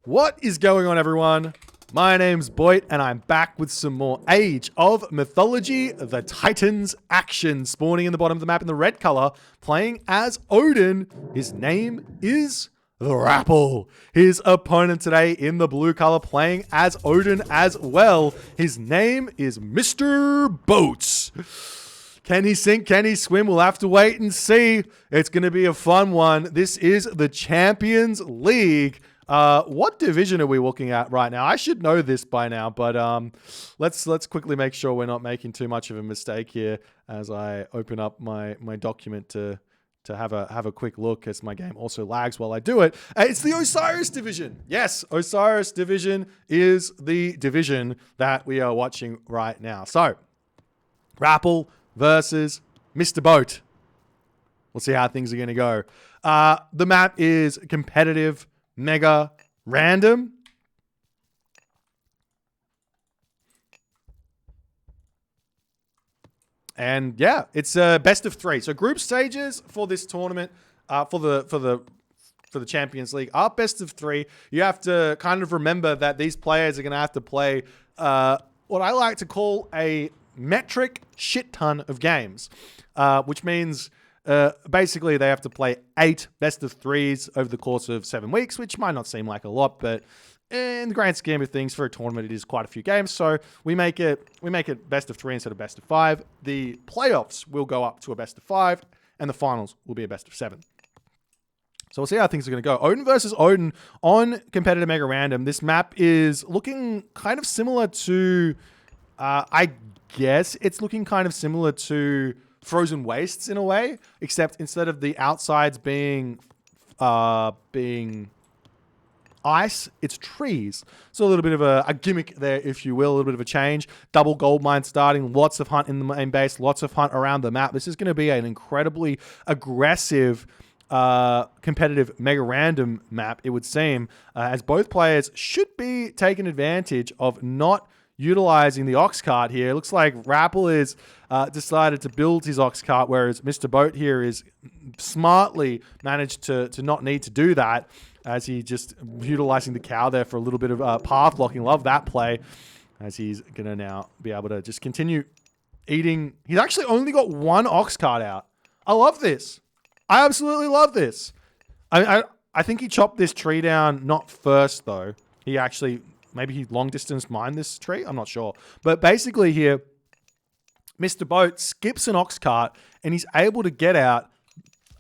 What is going on, everyone? My name's Boit, and I'm back with some more Age of Mythology, the Titans action, spawning in the bottom of the map in the red color, playing as Odin. His name is TheRapl. His opponent today in the blue color, playing as Odin as well. His name is mrboat. Can he sink? Can he swim? We'll have to wait and see. It's going to be a fun one. This is the Champions League. What division are we looking at right now? I should know this by now, but let's quickly make sure we're not making too much of a mistake here as I open up my document to have a quick look, as my game also lags while I do it. It's the Osiris division. Yes, Osiris division is the division that we are watching right now. So, TheRapl versus mrboat. We'll see how things are going to go. The map is competitive, mega random. And yeah, it's a best of 3. So group stages for this tournament, for the Champions League, are best of 3. You have to kind of remember that these players are going to have to play what I like to call a metric shit ton of games, which means basically they have to play 8 best of 3s over the course of 7 weeks, which might not seem like a lot, but in the grand scheme of things for a tournament, it is quite a few games. So we make it best of 3 instead of best of 5. The playoffs will go up to a best of 5, and the finals will be a best of 7. So we'll see how things are going to go. Odin versus Odin on competitive mega random. This map is looking kind of similar to, I guess it's looking kind of similar to Frozen Wastes in a way, except instead of the outsides being ice, it's trees. So a little bit of a gimmick there, if you will, a little bit of a change. Double gold mine starting, lots of hunt in the main base, lots of hunt around the map. This is going to be an incredibly aggressive competitive mega random map, it would seem, as both players should be taking advantage of not utilizing the ox cart here. It looks like TheRapl is decided to build his ox cart, whereas mrboat here is smartly managed to not need to do that, as he just utilizing the cow there for a little bit of path blocking. Love that play, as he's going to now be able to just continue eating. He's actually only got 1 ox cart out. I love this. I absolutely love this. I think he chopped this tree down not first, though. He actually... Maybe he long distance mined this tree. I'm not sure. But basically here, mrboat skips an ox cart and he's able to get out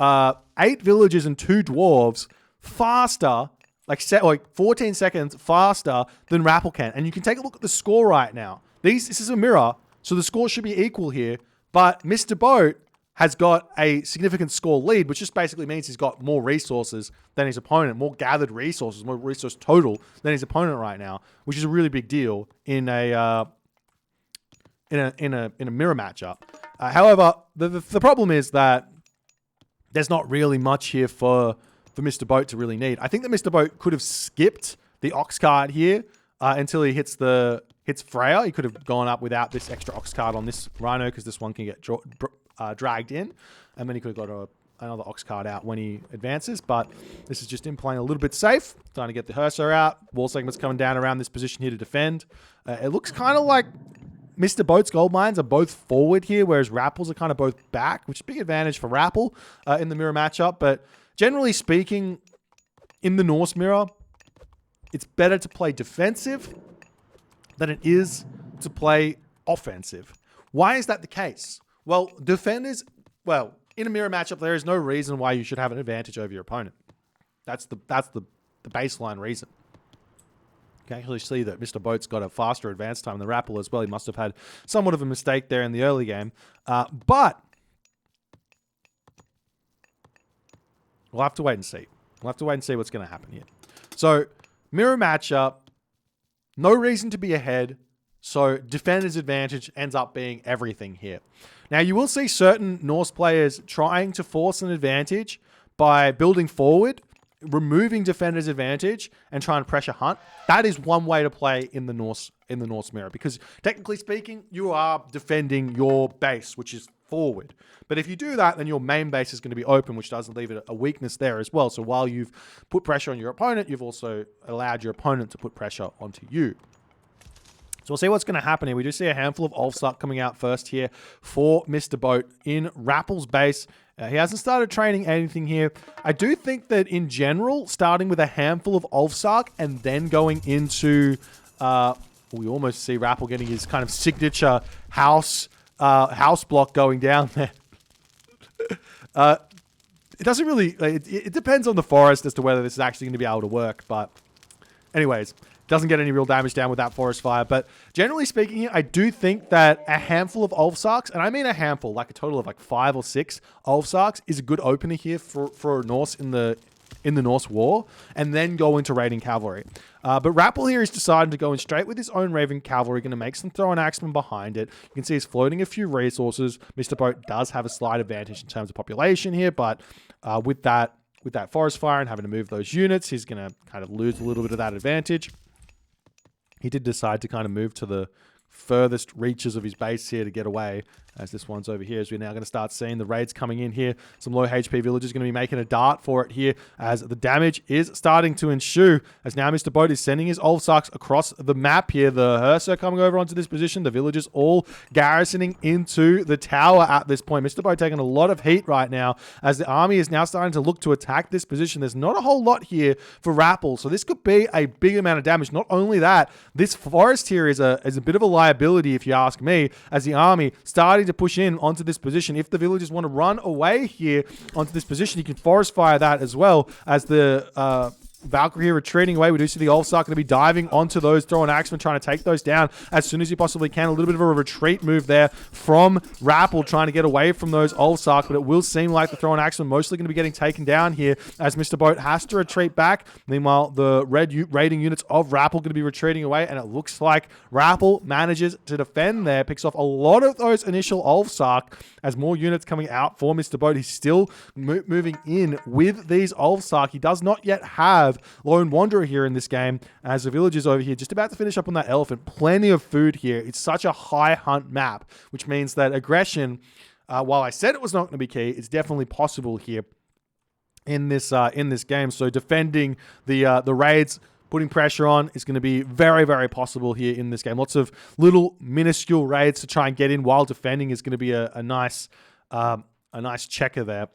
8 villagers and 2 dwarves faster, like 14 seconds faster than TheRapl can. And you can take a look at the score right now. This is a mirror, so the score should be equal here. But mrboat has got a significant score lead, which just basically means he's got more resources than his opponent, more gathered resources, more resource total than his opponent right now, which is a really big deal in a mirror matchup. However, the problem is that there's not really much here for mrboat to really need. I think that mrboat could have skipped the ox cart here until he hits Freya. He could have gone up without this extra ox cart on this rhino, because this one can get dragged in, and then he could have got another ox cart out when he advances. But this is just him playing a little bit safe, trying to get the Herso out. Wall segments coming down around this position here to defend. It looks kind of like mrboat's gold mines are both forward here, whereas TheRapl's are kind of both back, which is a big advantage for TheRapl in the mirror matchup. But generally speaking, in the Norse mirror, it's better to play defensive than it is to play offensive. Why is that the case? Well, defenders, in a mirror matchup, there is no reason why you should have an advantage over your opponent. That's the baseline reason. You can actually see that mrboat's got a faster advance time than TheRapl as well. He must have had somewhat of a mistake there in the early game. But we'll have to wait and see. We'll have to wait and see what's going to happen here. So, mirror matchup, no reason to be ahead. So defender's advantage ends up being everything here. Now, you will see certain Norse players trying to force an advantage by building forward, removing defender's advantage, and trying to pressure hunt. That is one way to play in the Norse mirror, because technically speaking, you are defending your base, which is forward. But if you do that, then your main base is going to be open, which does leave it a weakness there as well. So while you've put pressure on your opponent, you've also allowed your opponent to put pressure onto you. So we'll see what's going to happen here. We do see a handful of Ulfsark coming out first here for Mr. Boat in RapL's base. He hasn't started training anything here. I do think that in general, starting with a handful of Ulfsark and then going into... we almost see RapL getting his kind of signature house block going down there. It doesn't really... It depends on the forest as to whether this is actually going to be able to work. But anyways... Doesn't get any real damage down with that forest fire. But generally speaking here, I do think that a handful of Ulfsarks, and I mean a handful, like a total of like 5 or 6 Ulfsarks, is a good opener here for Norse in the Norse war, and then go into raiding cavalry. But RapL here is deciding to go in straight with his own Raven cavalry, going to make some throwing axemen behind it. You can see he's floating a few resources. Mr. Boat does have a slight advantage in terms of population here, but with that forest fire and having to move those units, he's going to kind of lose a little bit of that advantage. He did decide to kind of move to the furthest reaches of his base here to get away, as this one's over here, as we're now going to start seeing the raids coming in here. Some low HP villagers going to be making a dart for it here, as the damage is starting to ensue, as now Mr. Boat is sending his Ulfsarks across the map here. The Herser coming over onto this position, the villagers all garrisoning into the tower at this point. Mr. Boat taking a lot of heat right now, as the army is now starting to look to attack this position. There's not a whole lot here for RapL, so this could be a big amount of damage. Not only that, this forest here is a bit of a liability, if you ask me, as the army starting to push in onto this position. If the villagers want to run away here onto this position, you can forest fire that as well, as the Valkyrie here retreating away. We do see the Ulfsark going to be diving onto those throwing axemen, trying to take those down as soon as you possibly can. A little bit of a retreat move there from RapL, trying to get away from those Ulfsark, but it will seem like the throwing axemen mostly going to be getting taken down here, as Mr. Boat has to retreat back. Meanwhile, the raiding units of RapL going to be retreating away, and it looks like RapL manages to defend there, picks off a lot of those initial Ulfsark, as more units coming out for Mr. Boat. He's still moving in with these Ulfsark. He does not yet have Lone Wanderer here in this game, as the villagers over here just about to finish up on that elephant. Plenty of food here. It's such a high hunt map, which means that aggression, while I said it was not going to be key, it's definitely possible here in this game. So defending the raids, putting pressure on, is going to be very, very possible here in this game. Lots of little minuscule raids to try and get in while defending is going to be a nice checker there.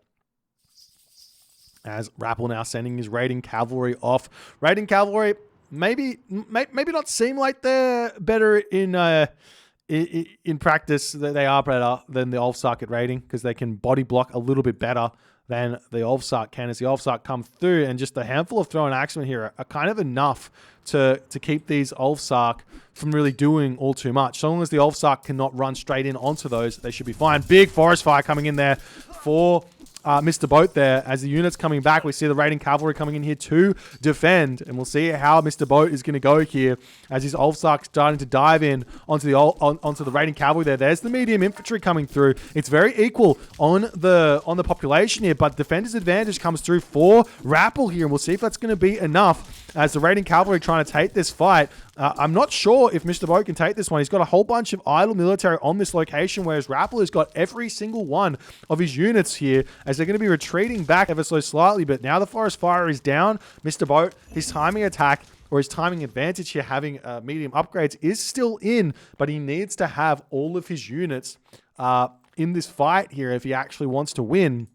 As RapL now sending his raiding cavalry off. Raiding cavalry maybe not seem like they're better in practice. They are better than the Ulfsark at raiding, because they can body block a little bit better than the Ulfsark can, as the Ulfsark come through, and just a handful of throwing axemen here are kind of enough to keep these Ulfsark from really doing all too much. So long as the Ulfsark cannot run straight in onto those, they should be fine. Big forest fire coming in there for Mr. Boat there. As the units coming back, we see the raiding cavalry coming in here to defend, and we'll see how Mr. Boat is going to go here, as his Ulfsark starting to dive in onto the raiding cavalry there. There's the medium infantry coming through. It's very equal on the population here, but defender's advantage comes through for RapL here, and we'll see if that's going to be enough, as the raiding cavalry trying to take this fight. I'm not sure if Mr. Boat can take this one. He's got a whole bunch of idle military on this location, whereas RapL has got every single one of his units here, as they're going to be retreating back ever so slightly. But now the forest fire is down. Mr. Boat, his timing attack, or his timing advantage here, having medium upgrades, is still in, but he needs to have all of his units in this fight here if he actually wants to win,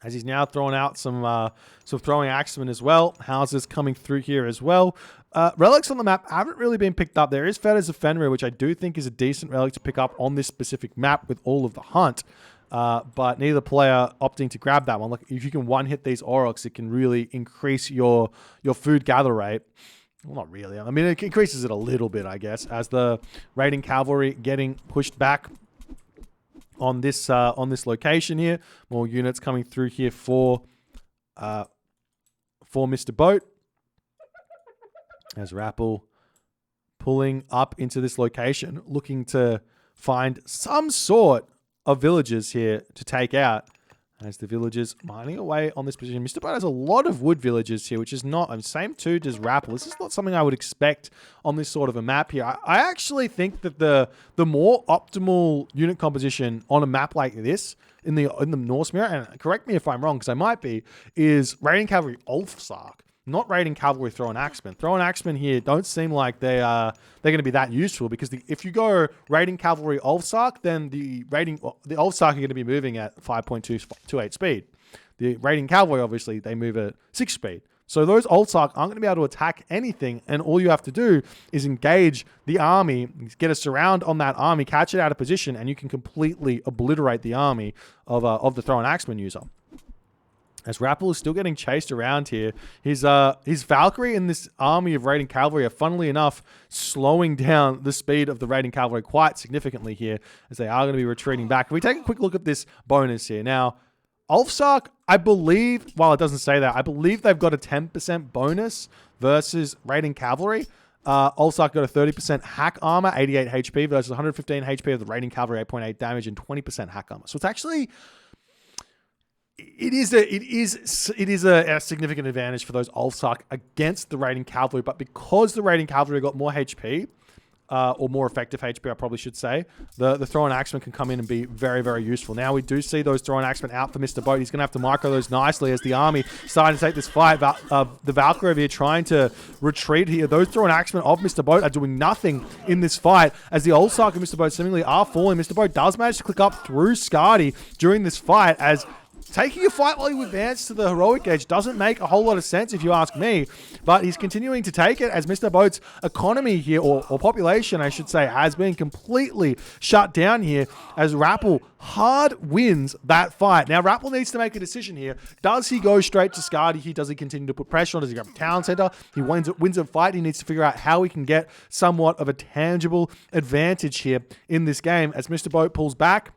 as he's now throwing out some throwing axemen as well. Houses coming through here as well. Relics on the map haven't really been picked up. There is Fetters of Fenrir, which I do think is a decent relic to pick up on this specific map with all of the hunt. But neither player opting to grab that one. Look, if you can one-hit these Aurochs, it can really increase your food gather rate. Well, not really. I mean, it increases it a little bit, I guess, as the raiding cavalry getting pushed back on this location here. More units coming through here for Mr. Boat, as RapL pulling up into this location, looking to find some sort of villages here to take out, as the villagers mining away on this position. Mr. Boat has a lot of wood villagers here, which is not, same too does TheRapl. This is not something I would expect on this sort of a map here. I actually think that the more optimal unit composition on a map like this, in the Norse mirror, and correct me if I'm wrong, because I might be, is raiding cavalry Ulfsark, not raiding cavalry throw-in axemen. Throw-in axemen here don't seem like they're going to be that useful, because if you go raiding cavalry Ulfsark, then the Ulfsark are going to be moving at 5.28 speed. The raiding cavalry, obviously, they move at 6 speed. So those Ulfsark aren't going to be able to attack anything, and all you have to do is engage the army, get a surround on that army, catch it out of position, and you can completely obliterate the army of the throw-in axeman user. As TheRapl is still getting chased around here, his Valkyrie and this army of raiding cavalry are, funnily enough, slowing down the speed of the raiding cavalry quite significantly here, as they are going to be retreating back. If we take a quick look at this bonus here. Now, Ulfsark, I believe, while it doesn't say that, I believe they've got a 10% bonus versus raiding cavalry. Ulfsark got a 30% hack armor, 88 HP versus 115 HP of the raiding cavalry, 8.8 damage and 20% hack armor. So it's actually... It is a significant advantage for those Ulfsark against the raiding cavalry, but because the raiding cavalry got more HP, or more effective HP, I probably should say, the throw-in axeman can come in and be very, very useful. Now we do see those throw-in axemen out for Mr. Boat. He's going to have to micro those nicely as the army starting to take this fight. The Valkyrie over here trying to retreat here. Those throw-in axemen of Mr. Boat are doing nothing in this fight, as the Ulfsark and Mr. Boat seemingly are falling. Mr. Boat does manage to click up through Skadi during this fight, as taking a fight while you advance to the heroic edge doesn't make a whole lot of sense if you ask me, but he's continuing to take it as Mr. Boat's economy here, or population, I should say, has been completely shut down here as TheRapl hard wins that fight. Now, TheRapl needs to make a decision here. Does he go straight to Skadi? Does he continue to put pressure on? Does he grab a town center? He wins a fight. He needs to figure out how he can get somewhat of a tangible advantage here in this game as Mr. Boat pulls back.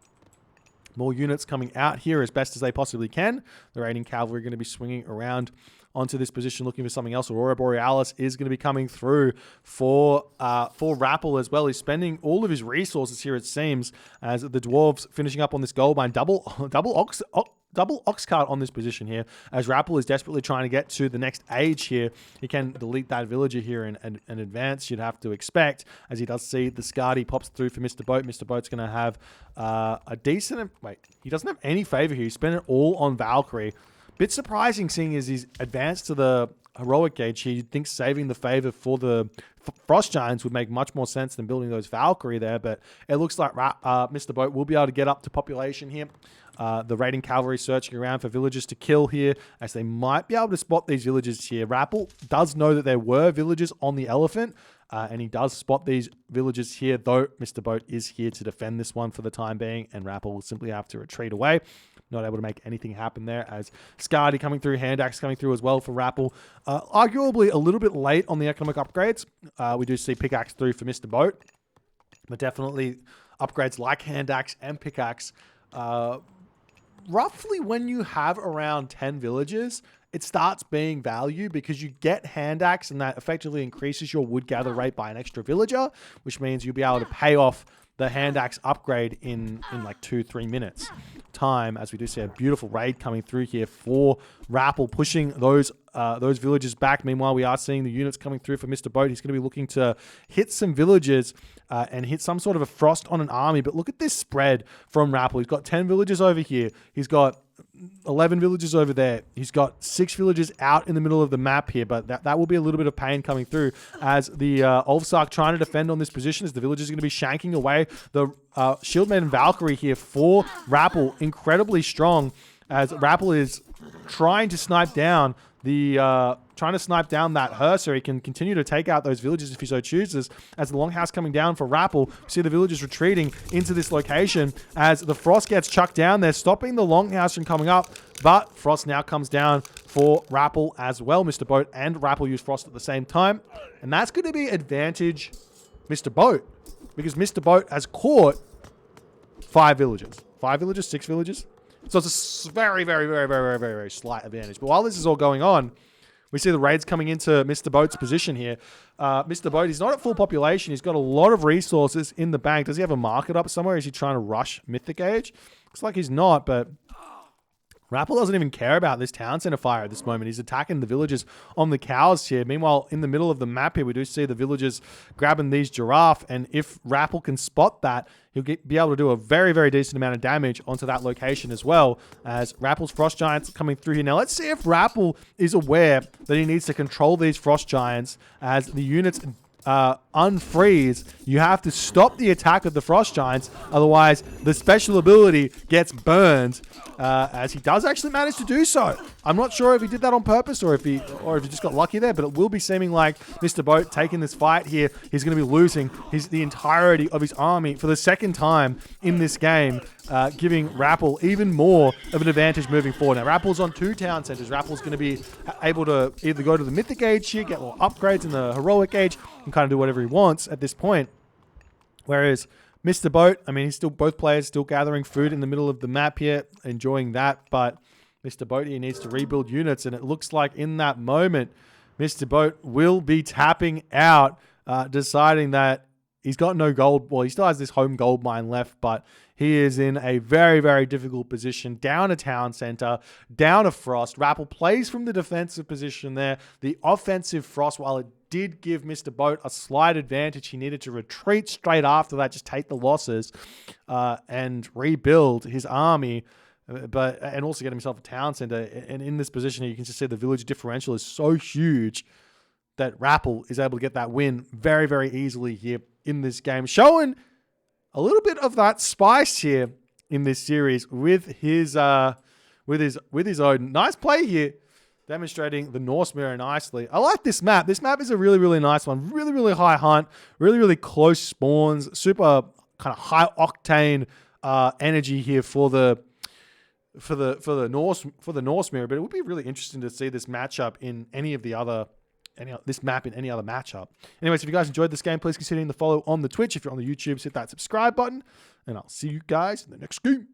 More units coming out here as best as they possibly can. The raiding cavalry are going to be swinging around onto this position looking for something else. Aurora Borealis is going to be coming through for TheRapl as well. He's spending all of his resources here, it seems, as the dwarves finishing up on this gold mine. Double ox cart on this position here, as TheRapl is desperately trying to get to the next age here. He can delete that villager here and advance, you'd have to expect, as he does see the Skadi pops through for Mr. Boat. Mr. Boat's going to have a decent... Wait, he doesn't have any favor here. He spent it all on Valkyrie. Bit surprising seeing as he's advanced to the heroic gauge here. You'd think saving the favor for the Frost Giants would make much more sense than building those Valkyrie there, but it looks like Mr. Boat will be able to get up to population here. The raiding cavalry searching around for villagers to kill here, as they might be able to spot these villagers here. TheRapl does know that there were villagers on the elephant, and he does spot these villagers here, though Mr. Boat is here to defend this one for the time being, and TheRapl will simply have to retreat away. Not able to make anything happen there, as Skadi coming through, hand axe coming through as well for TheRapl. Arguably a little bit late on the economic upgrades. We do see pickaxe through for Mr. Boat, but definitely upgrades like hand axe and pickaxe. Roughly when you have around 10 villages, it starts being value, because you get hand axe and that effectively increases your wood gather rate by an extra villager, which means you'll be able to pay off the hand axe upgrade in like 2-3 minutes time, as we do see a beautiful raid coming through here for TheRapl, pushing those villagers back. Meanwhile, we are seeing the units coming through for Mr. Boat. He's going to be looking to hit some villages and hit some sort of a frost on an army. But look at this spread from TheRapl. He's got 10 villages over here. He's got 11 villages over there. He's got 6 villages out in the middle of the map here, but that will be a little bit of pain coming through, as the Ulfsark trying to defend on this position, as the villagers are going to be shanking away the Shield Maiden Valkyrie here for TheRapl. Incredibly strong, as TheRapl is trying to snipe down that hearse, so he can continue to take out those villages if he so chooses. As the longhouse coming down for TheRapl, we see the villagers retreating into this location as the frost gets chucked down. They're stopping the longhouse from coming up, but frost now comes down for TheRapl as well. Mr. Boat and TheRapl use frost at the same time, and that's going to be advantage Mr. Boat, because Mr. Boat has caught 5 villages. 5 villages, 6 villages. So it's a very, very, very, very, very, very, very slight advantage. But while this is all going on, we see the raids coming into Mr. Boat's position here. Mr. Boat, he's not at full population. He's got a lot of resources in the bank. Does he have a market up somewhere? Is he trying to rush Mythic Age? Looks like he's not, but RapL doesn't even care about this town center fire at this moment. He's attacking the villagers on the cows here. Meanwhile, in the middle of the map here, we do see the villagers grabbing these giraffe. And if RapL can spot that, he'll be able to do a very, very decent amount of damage onto that location as well, as RapL's frost giants coming through here. Now, let's see if RapL is aware that he needs to control these frost giants as the units unfreeze. You have to stop the attack of the frost giants, otherwise the special ability gets burned, as he does actually manage to do so. I'm not sure if he did that on purpose or if he just got lucky there, but it will be seeming like Mr. Boat taking this fight here. He's going to be losing the entirety of his army for the second time in this game, giving RapL even more of an advantage moving forward. Now, RapL's on 2 town centers. RapL's going to be able to either go to the Mythic Age here, get more upgrades in the Heroic Age, and kind of do whatever he wants at this point. Whereas Mr. Boat, I mean, both players still gathering food in the middle of the map here, enjoying that, but Mr. Boat here needs to rebuild units, and it looks like in that moment, Mr. Boat will be tapping out, deciding that he's got no gold. Well, he still has this home gold mine left, but he is in a very, very difficult position. Down a town center, down a frost. RapL plays from the defensive position there. The offensive frost, while it did give Mr. Boat a slight advantage, he needed to retreat straight after that, just take the losses and rebuild his army, and also get himself a town center. And in this position, you can just see the village differential is so huge that RapL is able to get that win very, very easily here in this game, showing a little bit of that spice here in this series with his Odin. Nice play here, demonstrating the Norse mirror nicely. I like this map. This map is a really, really nice one. Really, really high hunt. Really, really close spawns. Super kind of high octane energy here for the Norse mirror. But it would be really interesting to see this matchup in this map in any other matchup. Anyways, if you guys enjoyed this game, please consider hitting the follow on the Twitch. If you're on the YouTube, hit that subscribe button, and I'll see you guys in the next game.